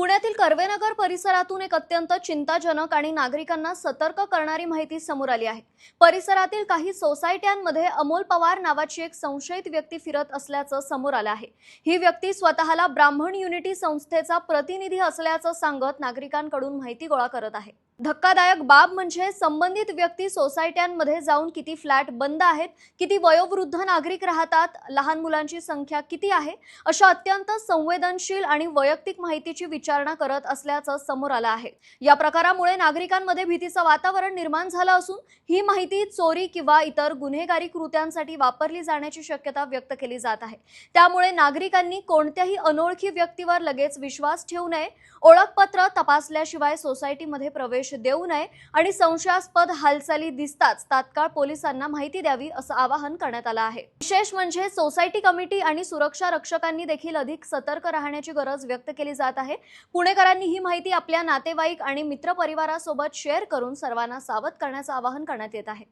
पुण्यातील कर्वेनगर परिसरातून एक अत्यंत चिंताजनक आणि नागरिकांना सतर्क करणारी माहिती समोर आली आहे। परिसरातील काही सोसायट्यांमध्ये अमोल पवार नावाची एक संशयित व्यक्ती फिरत असल्याचं समोर आलं आहे। ही व्यक्ती स्वतःला ब्राह्मण युनिटी संस्थेचा प्रतिनिधी असल्याचं सांगत नागरिकांकडून माहिती गोळा करत आहे। धक्कादायक बाब म्हणजे संबंधित व्यक्ती सोसायट्यांमध्ये जाऊन किती फ्लॅट बंद आहेत, किती वयोवृद्ध नागरिक राहतात, लहान मुलांची संख्या किती आहे, अशा अत्यंत संवेदनशील आणि वैयक्तिक माहितीची विचारणा करत असल्याचं समोर आलं आहे। या प्रकारामुळे नागरिकांमध्ये भीतीचं वातावरण निर्माण झालं असून ही माहिती चोरी किंवा इतर गुन्हेगारी कृत्यांसाठी वापरली जाण्याची शक्यता व्यक्त केली जात आहे। त्यामुळे नागरिकांनी कोणत्याही अनोळखी व्यक्तीवर लगेच विश्वास ठेवू नये, ओळखपत्र तपासल्याशिवाय सोसायटीमध्ये प्रवेश देऊ नये आणि संशयास्पद हालचाली दिसताच तात्काळ पोलिसांना माहिती द्यावी असं आवाहन करण्यात आलं आहे। विशेष म्हणजे सोसायटी कमिटी आणि सुरक्षा रक्षकांनी देखील अधिक सतर्क राहण्याची गरज व्यक्त केली जात आहे। पुणेकरांनी ही माहिती आपल्या नातेवाईक आणि मित्रपरिवारासोबत शेअर करून सर्वांना सावध करण्याचं आवाहन करण्यात येत आहे।